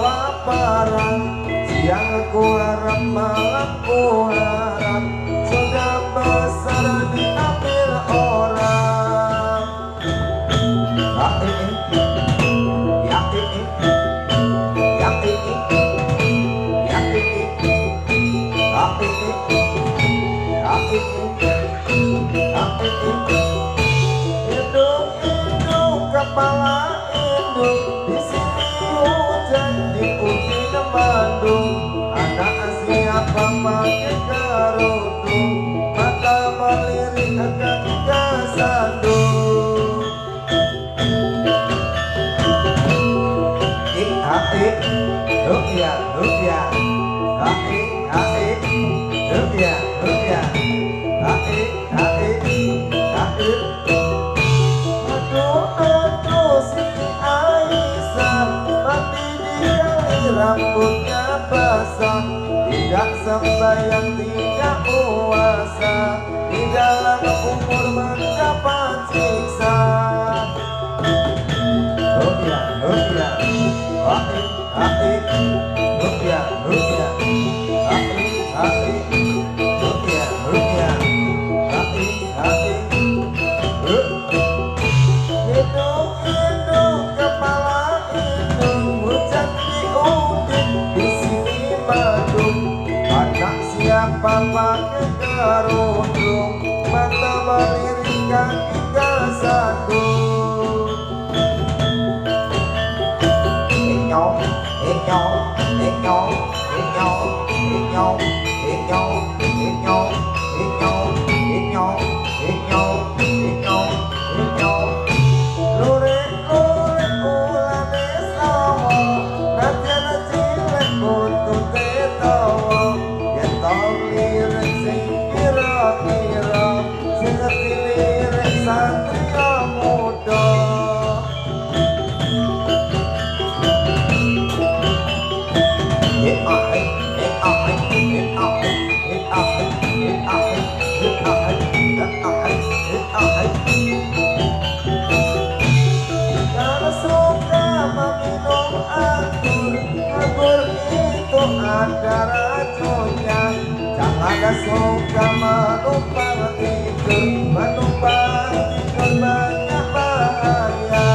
kelaparan, siang aku harap malam ku harap, sudah besar diambil orang. Induk kepala induk, di sini hujan di Udin Bandung. Anak siapa pakai kerudung, mata melirik agak kesandung. Rupiah, rupiah, rupiah, rupiah, aduh Siti Aisyah, mati di kali rambutnya basah, tidak sembahyang tidak puasa, di dalam umur mendapat siksa. Rupiah, rupiah, rupiah, rupiah, rupiah, rupiah, induk kepala induk, hujan di Udin, di sini Bandung. Anak siapa pakai kerudung, mata melirik kaki kesandung. Inyong, inyong, inyong, inyong, inyong, inyong, inyong, inyong, inyong, inyong, inyong, inyong. Lurik, lurik, ulane sawo, natena cilek buntute tawa. Yen tau lirik sing kira-kira, sing ngerti lirik satria muda. Kalau suka meminum anggur, anggur itu ada racunnya. Jangan suka menumpang tidur, menumpang tidur banyak bahaya.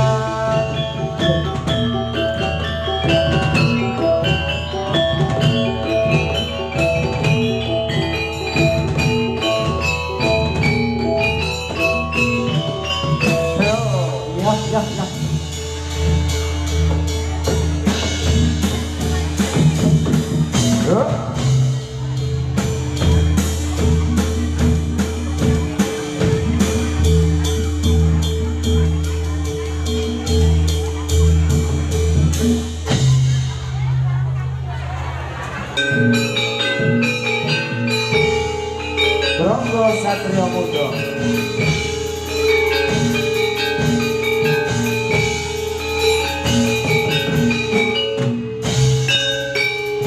Ronggo Satrio Muda.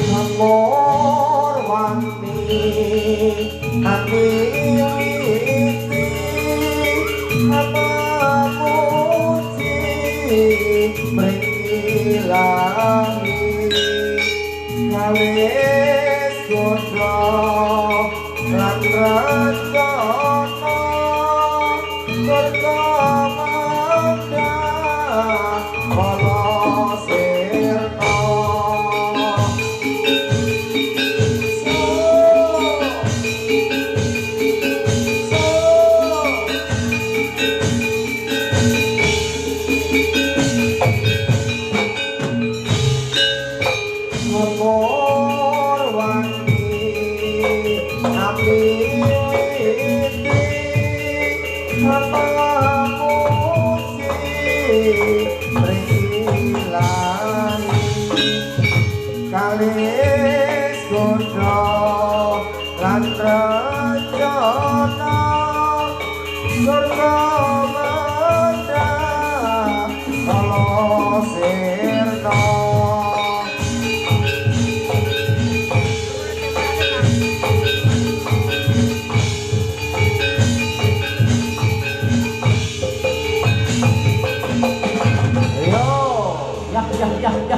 Amor wanti ambiliti, apa muji menghilangi, kawis kodok lan rencana berkomanda kala sirna. Amor wanti ambiliti, apa muji menghilangi, kalis kodok lan rencana berkomanda kala sirna. Ya.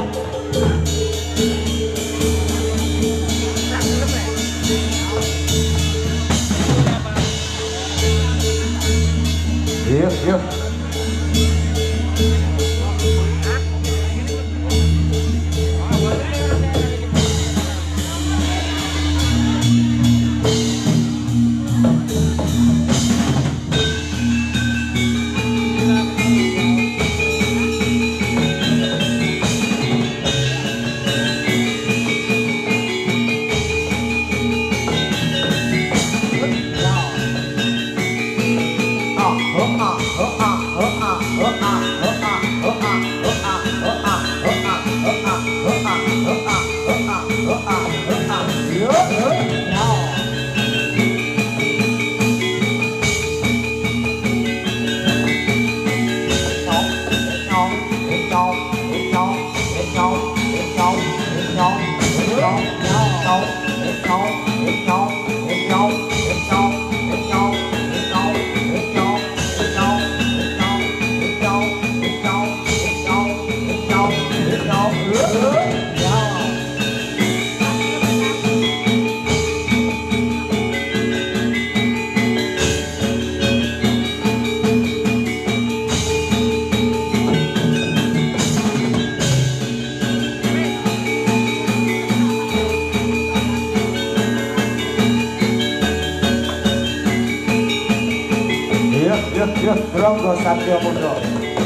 Ronggo Satrio Mundo.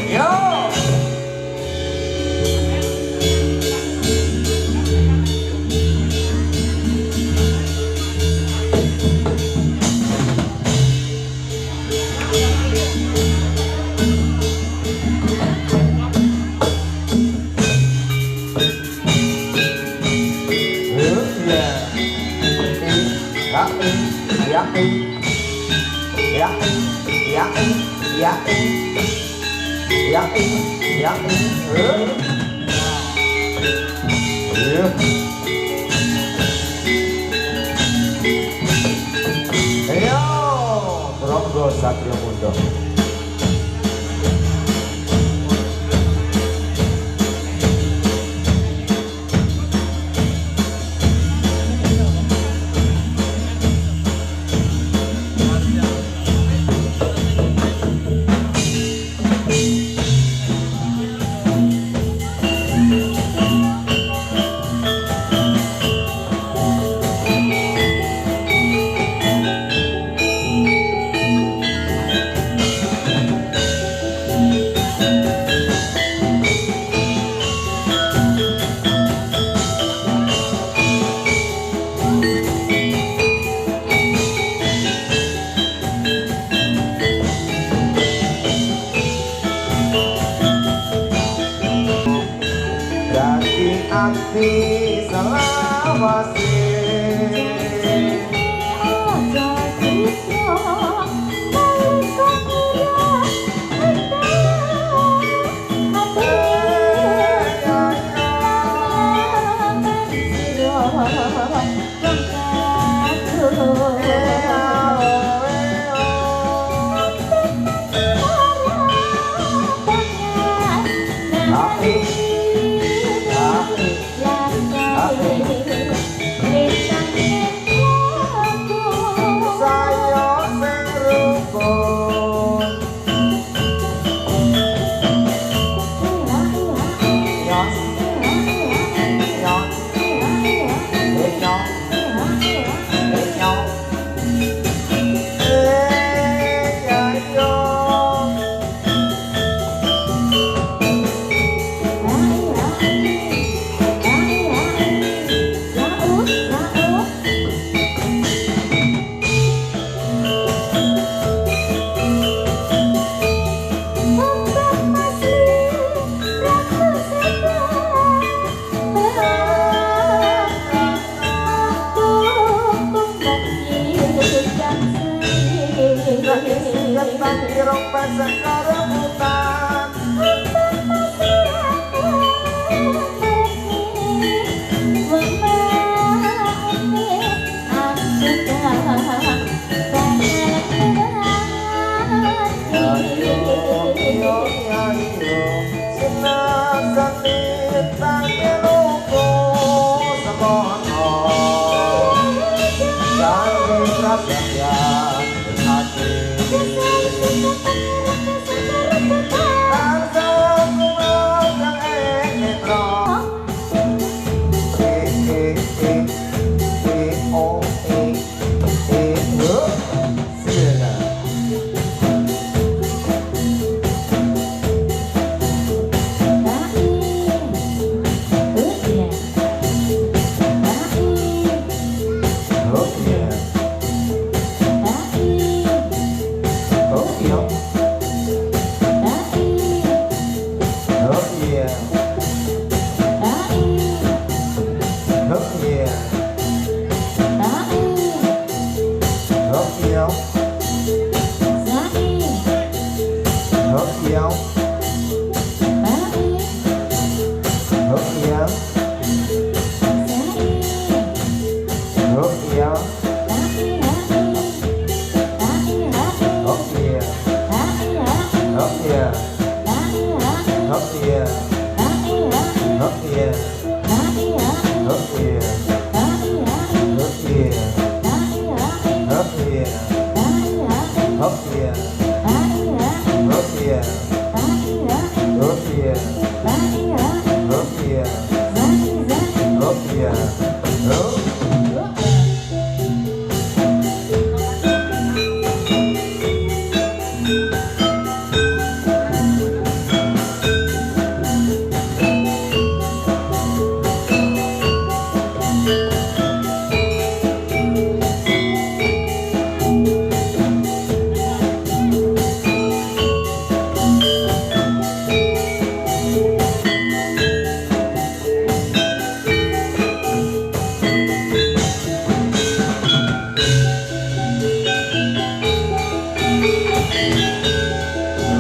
Yo. Ronggo Satrio Mundo. Ati selawase aja siswa balikan Hati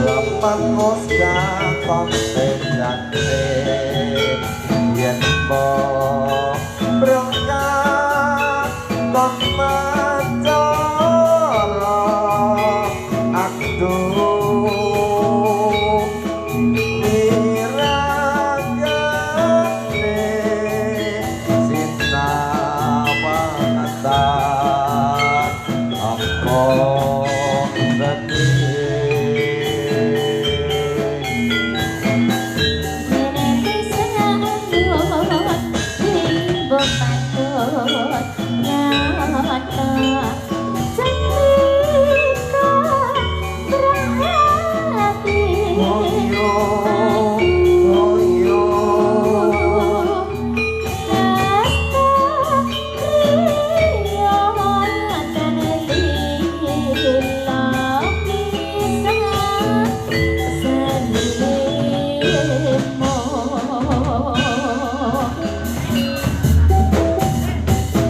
Lapan moska konten jante yen mo berangkat kon macara aktu miragane sinamatan apa sedih.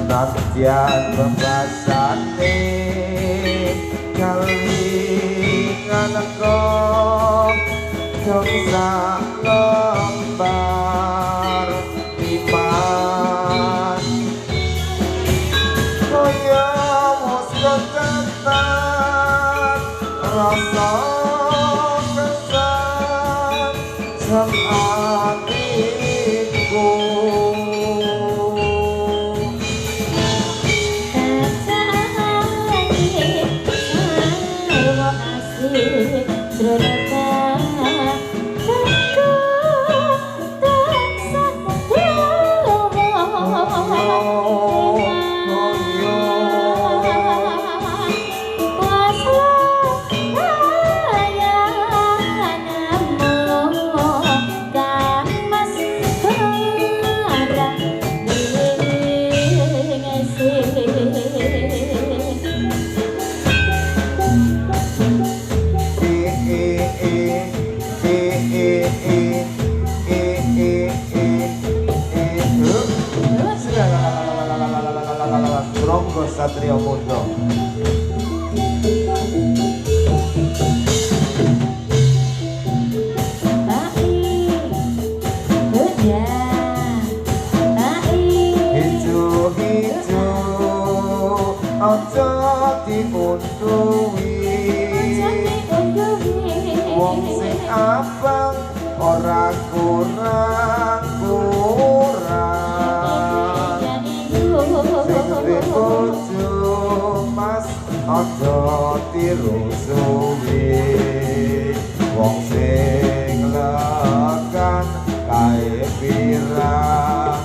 Nadyan pembasane kalingan kok dong sak lembar iman kaya muska ketan rasa kesan sematiku. Ronggo Satrio Mundo. Hijau-hijau aja diunduhi wong sing abang ora kurang-kurang sing bojo mas aja tiru suwi wong sing lekan kae pirang-pirang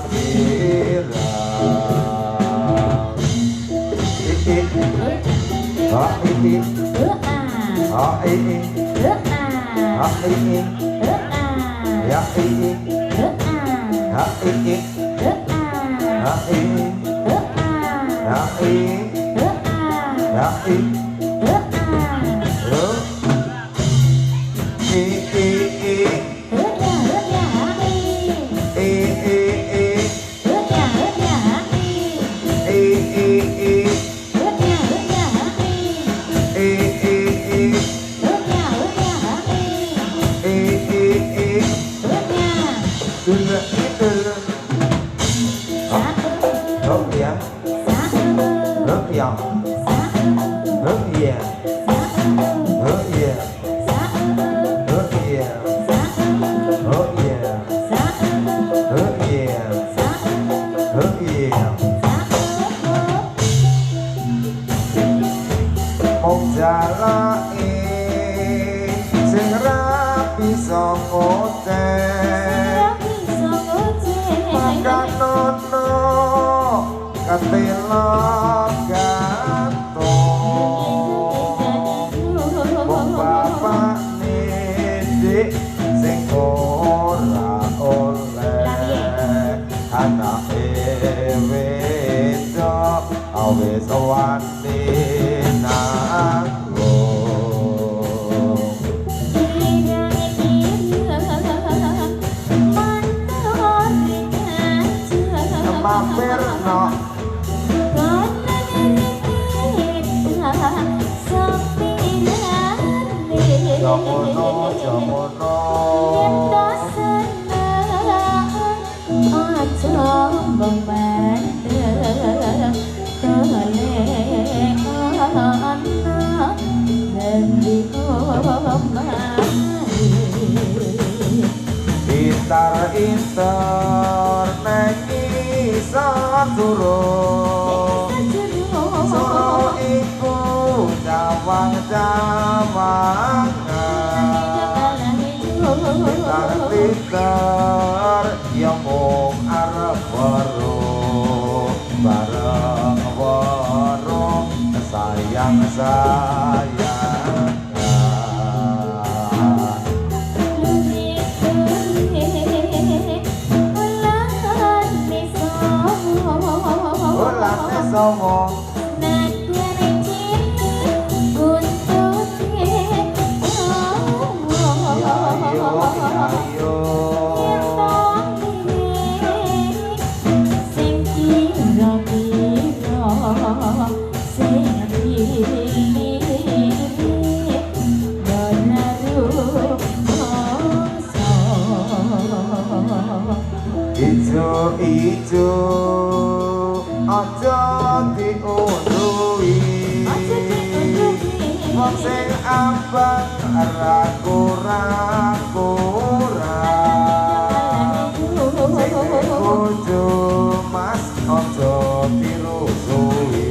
Jalake sing rapi saka teh makan nono ketelo gantung wong bapak nidik sing ora oleh anake wedok wis wani nanggung mampir no jamono jamono Intar ngisor suruh suruh iku cawang-cawangan Intar yang mung arep weruh bareng weruh sayang-sayang songo ijo aja diunduhi wong sing abang ra kurang-kurang sing bojo mas aja dirusui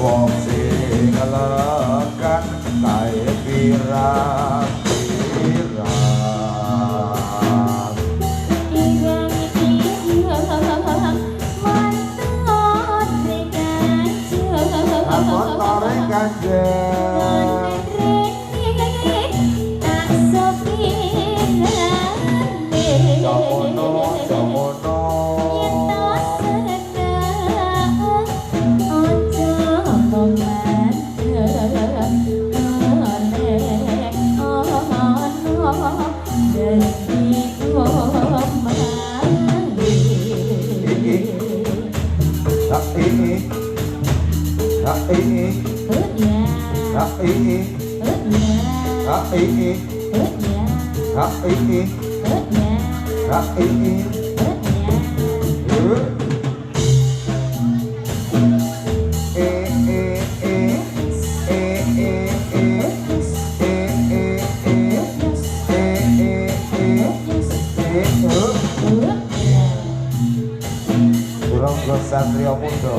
wong sing lekan kae pirang Satrio Mundo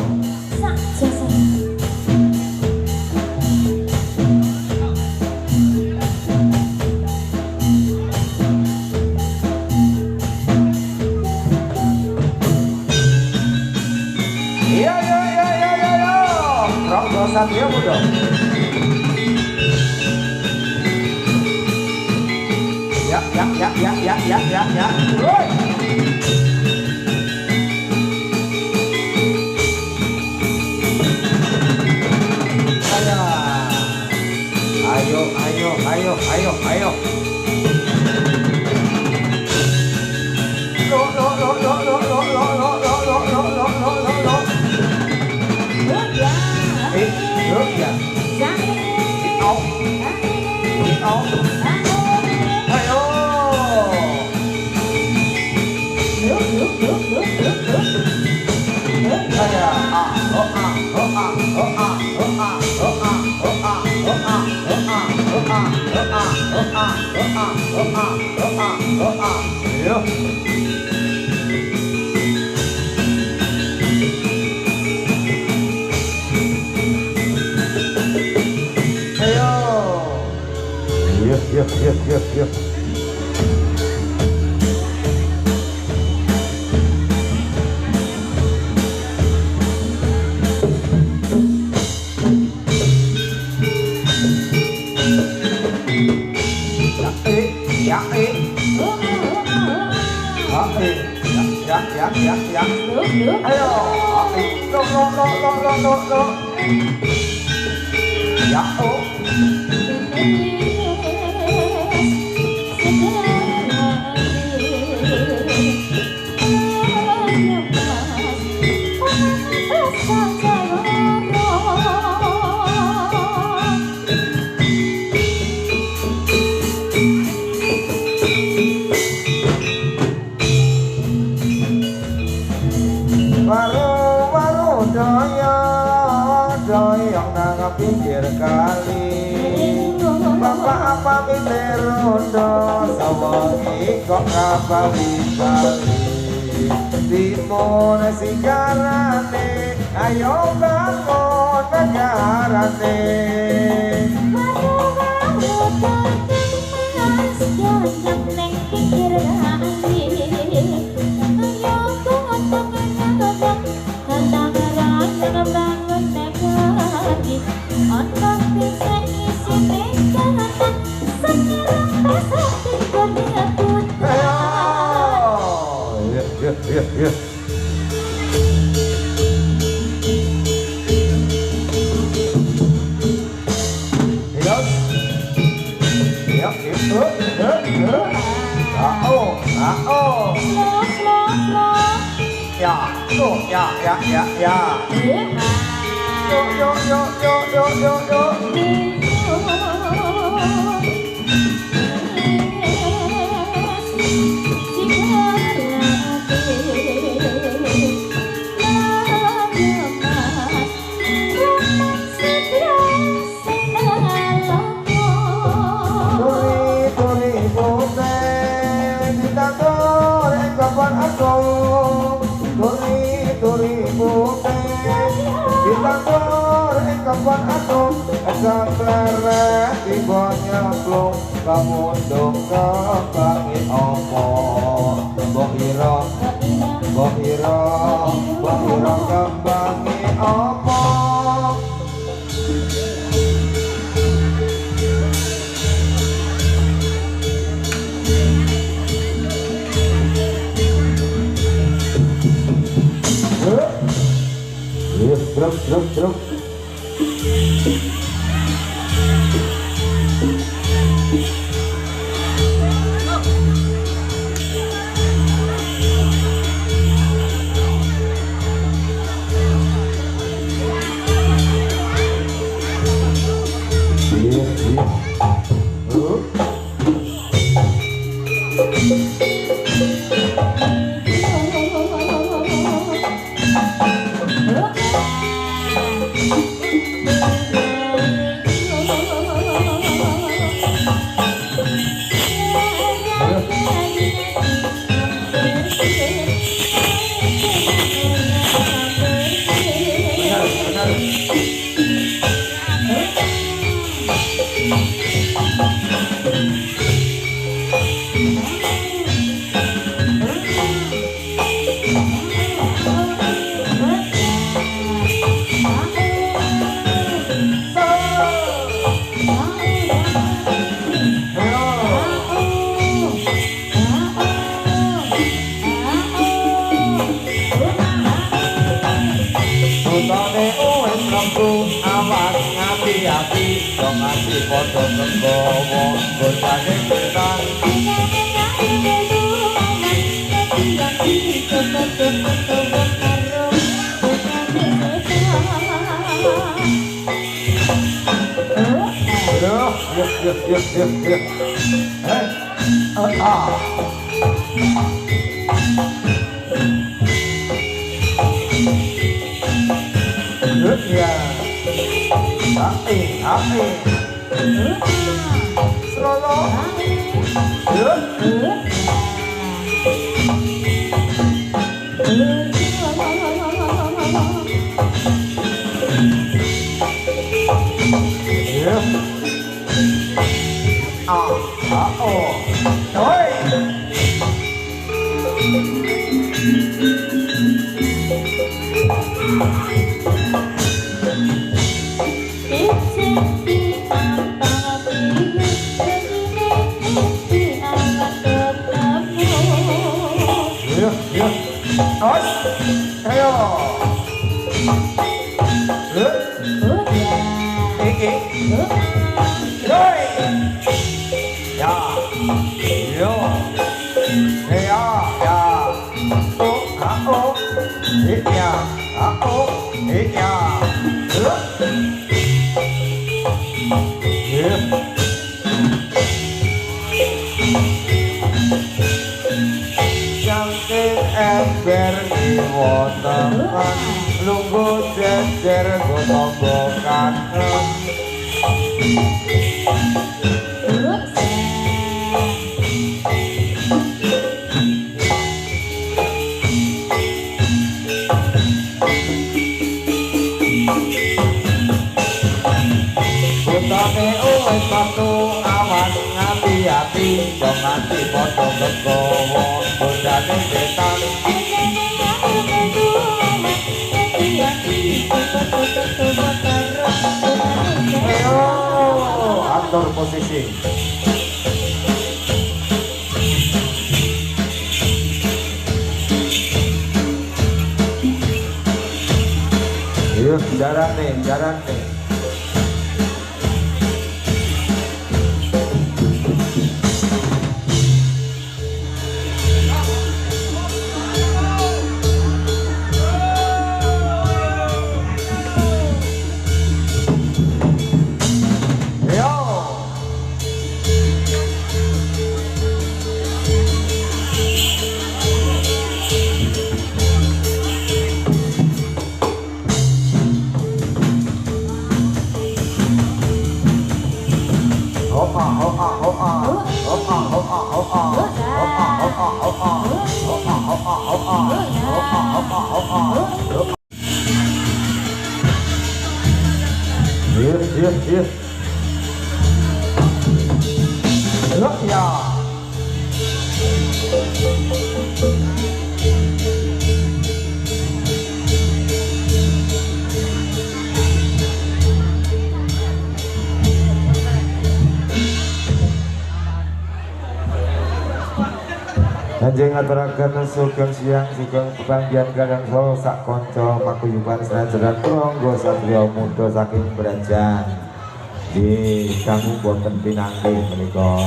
Satrio Mundo ya ayo Yuk. Ayo. Lo. Ya, oh. Waru doyong nang pinggir kali. Bapak apa mikir rondo sawangi kok ngabali kali. Timun sigarane ayo bangun negarane. Yeah. Ya. Kapan aku asal clara tiba nyemplung kamu dong kebangi opo bohiro kebangi opo. Truk. Foto kegowo bocane petang Yuk. Ya. Api. Solo. iya, aku, iya. Jangking ember iwotekan, lunggu jejer gotogo kanen. Butane uwes batu awan ngati-hati, do nganti potong legowo, bundane setan. Ayo, atur posisi. Yuk, jalan nih, jalan nih. Iya. Look ya. Kanjeng ngaturaken sugeng siang sugeng pepanggihan kadang saha sak kanca paguyuban senajan prangga satriya muda saking Brajan. Nggih, kanggo boten pinanggih menika.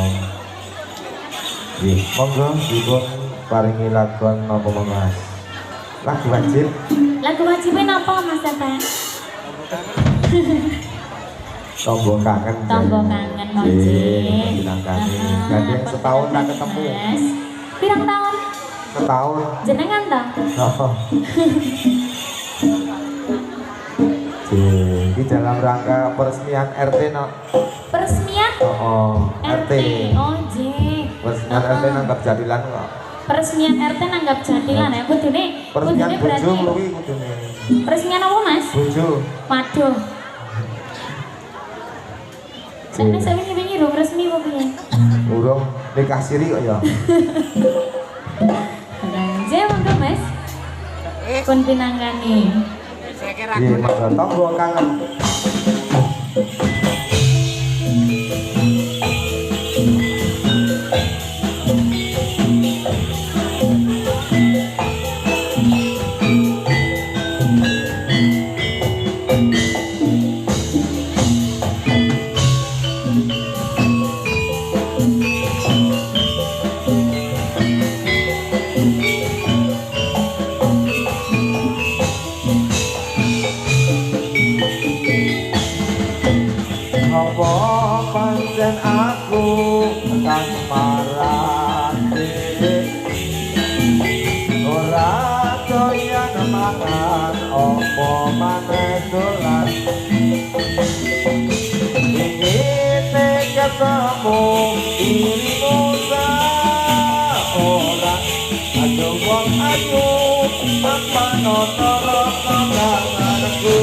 Nggih, monggo dipun paringi lagon napa Mas? Lagu wajib. Lagu wajibnya napa Mas Teten? Tombo kangen. Tombo kangen Mas. Nggih, pinanggani. Kadang setahun tak ketemu. Pirang tahun? Setahun. Jenengan ta? Oh. Di dalam rangka peresmian RT no. Peresmian? Oh, RT. Oh, J. Peresmian RT nanggap jadilan kok. Peresmian RT nanggap jadilan ya, kudune. Peresmian bojo luwi kudune. Peresmian apa, Mas? Bojo. Waduh. Nek saya wingi-wingi urung resmi apa piye? Urung nikah siri kok ya. J monggo, Mas. Pun pinanggani. Iya, Mas Tombo kangen. Apa pancen aku kan marane ora doyan mangan apa maneh dolan ingine ketemu dirimu ora ada wong ayu tanpa notoro kangenanku.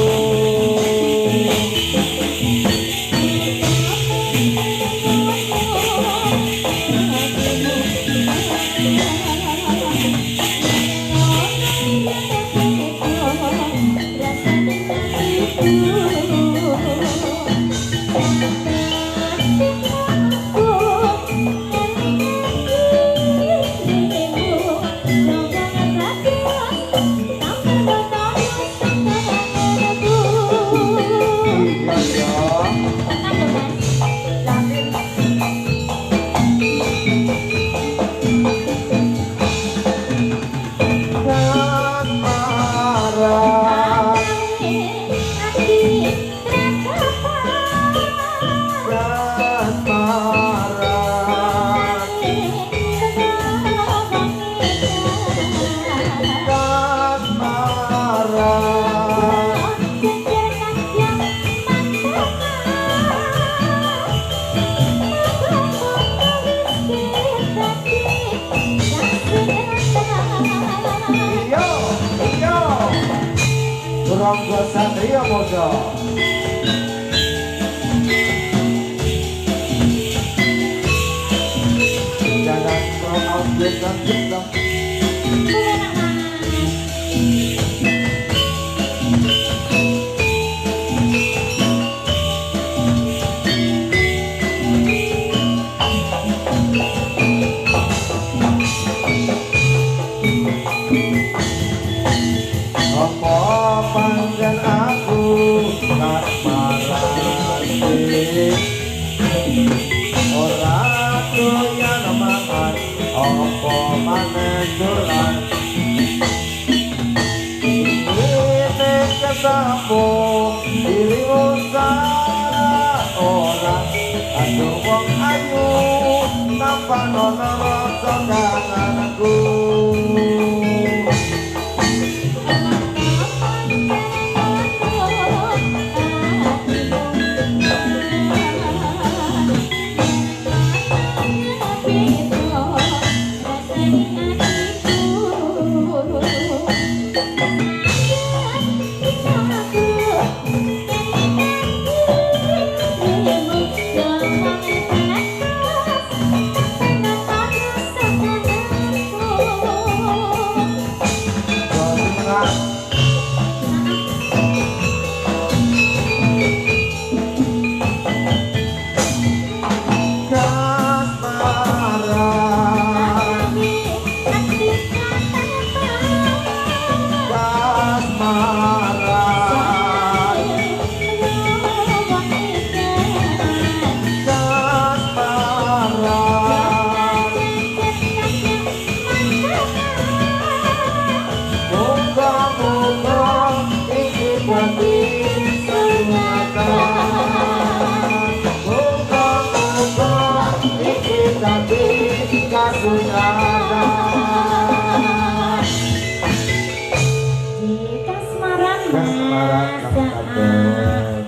Ronggo Satrio Muda. Jangan kau ambilkan kita. Panjen aku tak marah ora doyan mangan apa maneh dolan ini kesamu diri usah ora aduh wong ayu tanpa nono rasa kangenku.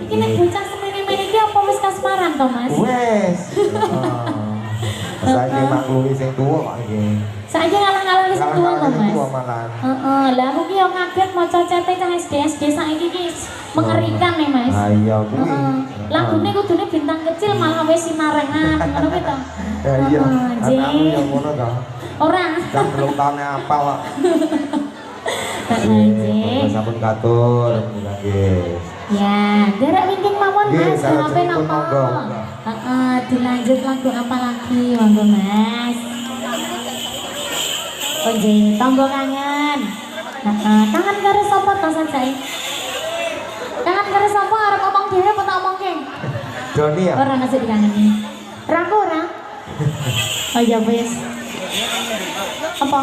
Iki nek bocah semene-mene iki apa wis kasmaran to, Mas? Wes. Saiki maklumi sing tuwa kok iki. Saiki ngalah-ngalah sing tuwa to, Mas? Tuwa malah. Heeh, lah aku ki yo kaget maca cete cah SD saiki ki mengerikan nih, Mas. Ah iya kuwi. Heeh. Lagune kudune bintang kecil malah wis sinarengan ngono ki to. Ya iya. Anakmu yo ngono to. Ora. Kan belum tahunnya apal kok. Heeh, sampun katur nggih. Ya, derek wingking mawon Mas, HP monggo. napa? Heeh, dilanjut lagu apa lagi, monggo Mas. Oh nggih, tanggo kangen. Heeh, kangen karo sapa to sajake? Kangen karo sapa arep ngomong dhewe apa tak omongke? Doni ya? Ora nasi dikangeni. Raku ora? Oh ya wis. Apa?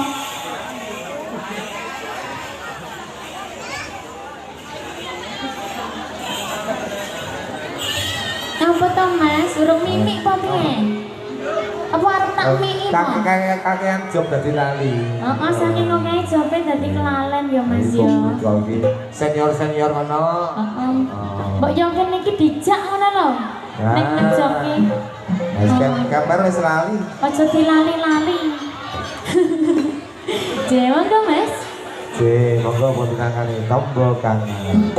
Apa to Mas? Urung mimik apa piye? Apa arep tak miki kok? Kakean job dadi lali. Heeh, saking okehe jobe dadi kelalen ya Mas ya. Senior ngono. Heeh. Mbok yo kene iki dijak ngono lho. Nek ngejok ki. Wis kabar wis lali. Aja dilali-lali. Dewa to Mas? Monggo pun dinangani tombol kangen.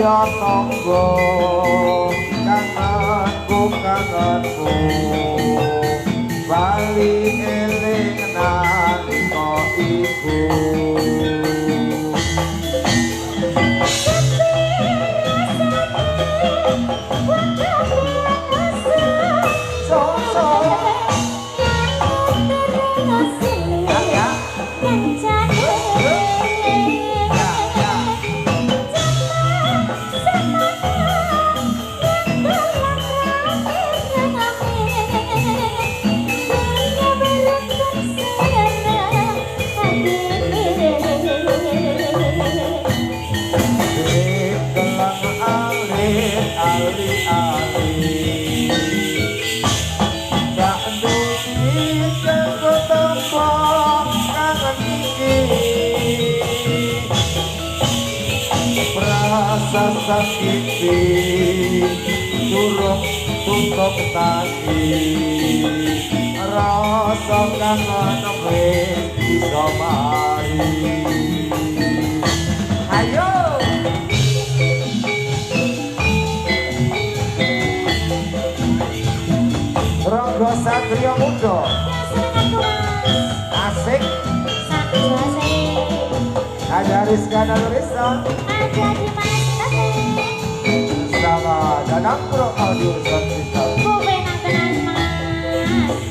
Satria tangga kangenku bali eling nalika iku sakiti durung tutup tadi rasa kangen wis bisa mari ayo Rangga Satria Muda asik ada Rizka Nurisa ada di mana sama Danang Pro Audio Sound System. Kowe nang tenan Mas.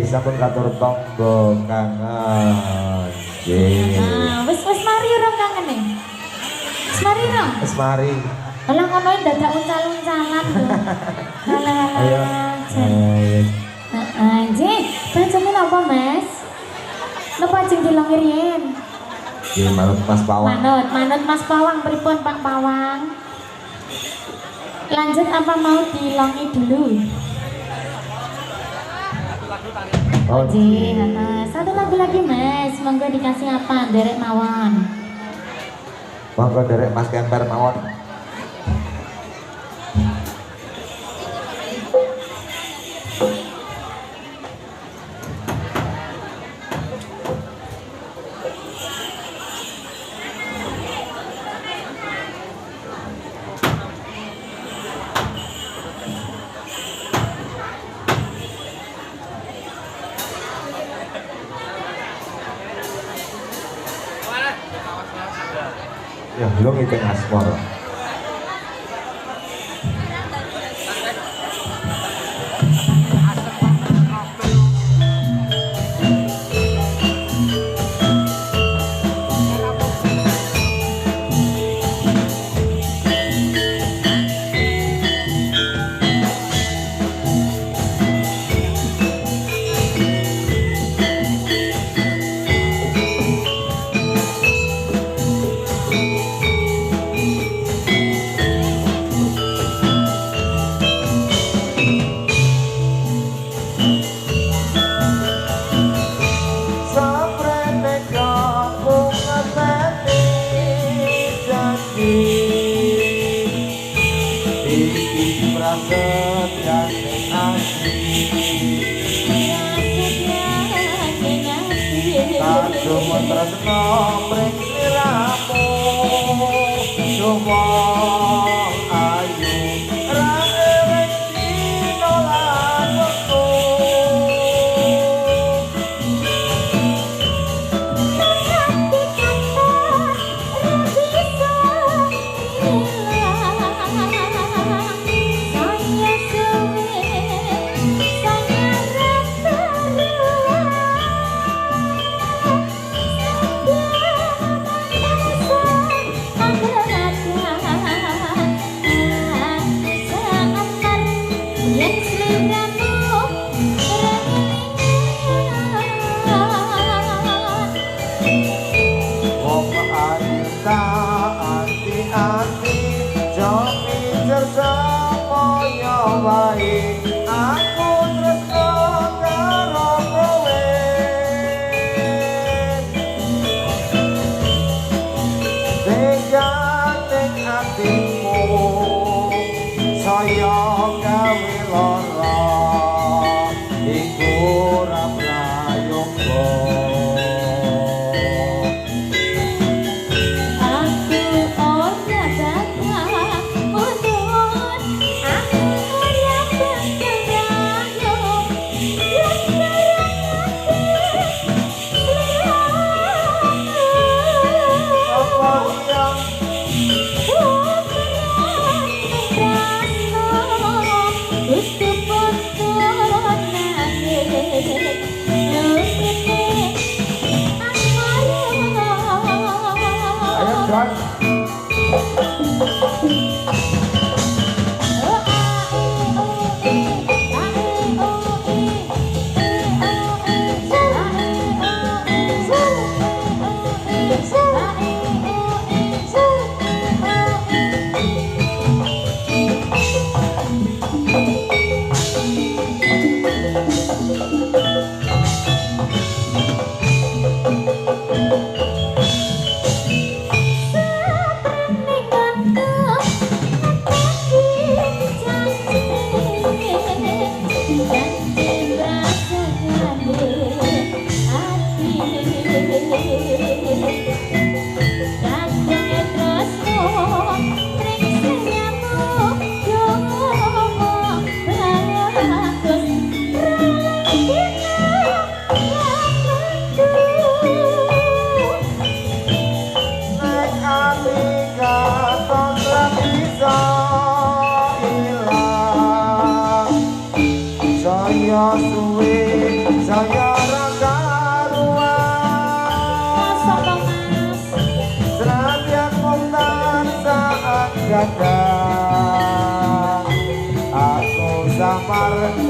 Sampun katur tangga kangen. Wis mari ora kangen e. Wis mari ora? Wis mari. Lah ngono dadak uncal-uncalan lho. Ayo. Heeh, nggih. Bajane napa, Mas? Napa jeng dilongi riyen? Nggih, manut Mas Pawang. Manut Mas Pawang pripun Pak Pawang? Lanjut apa mau dilongi dulu? Oh, satu lagu lagi Mas, monggo dikasih apa? Derek mawon. Monggo derek Mas Kemper mawon. lungi teng asmara.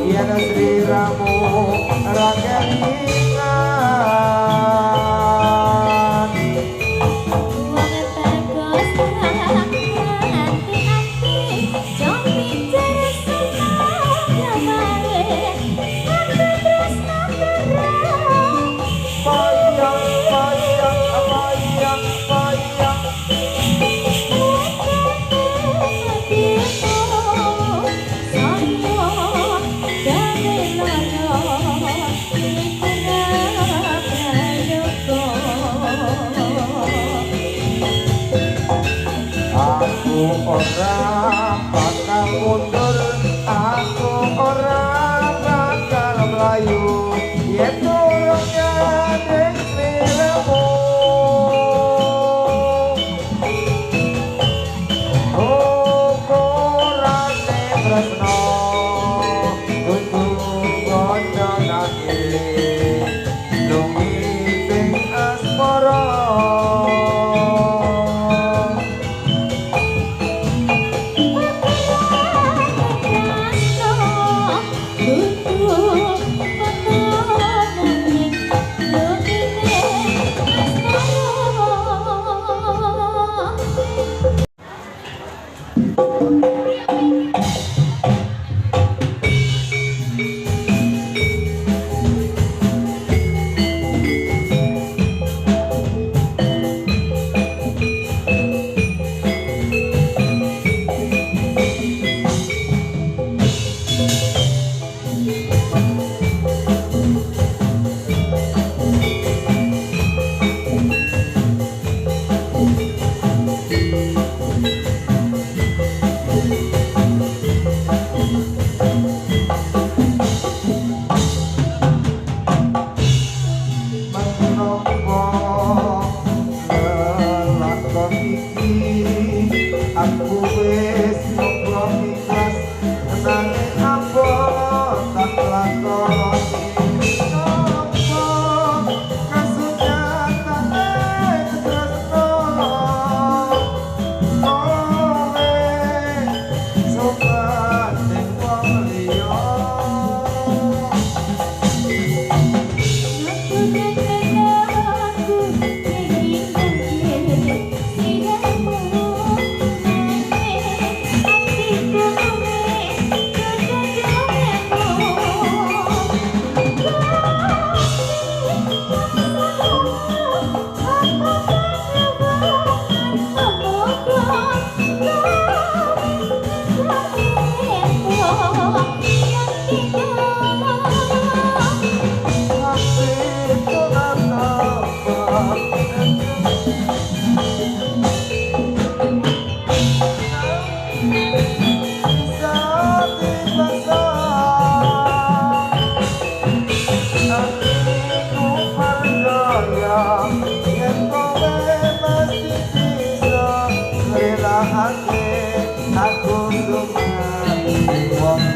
Yen sliramu rakyat ingat Sayang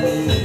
Nanging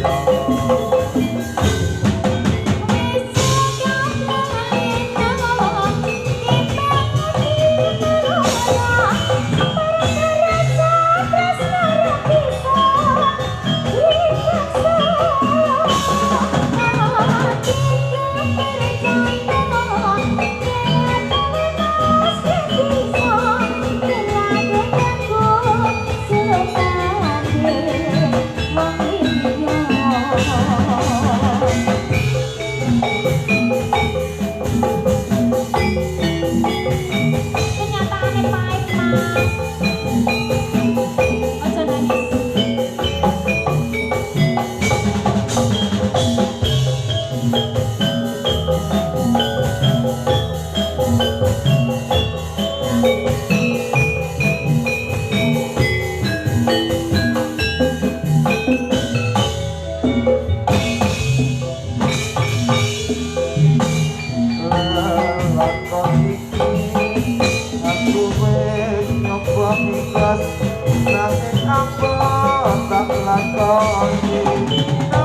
apa tak lakoni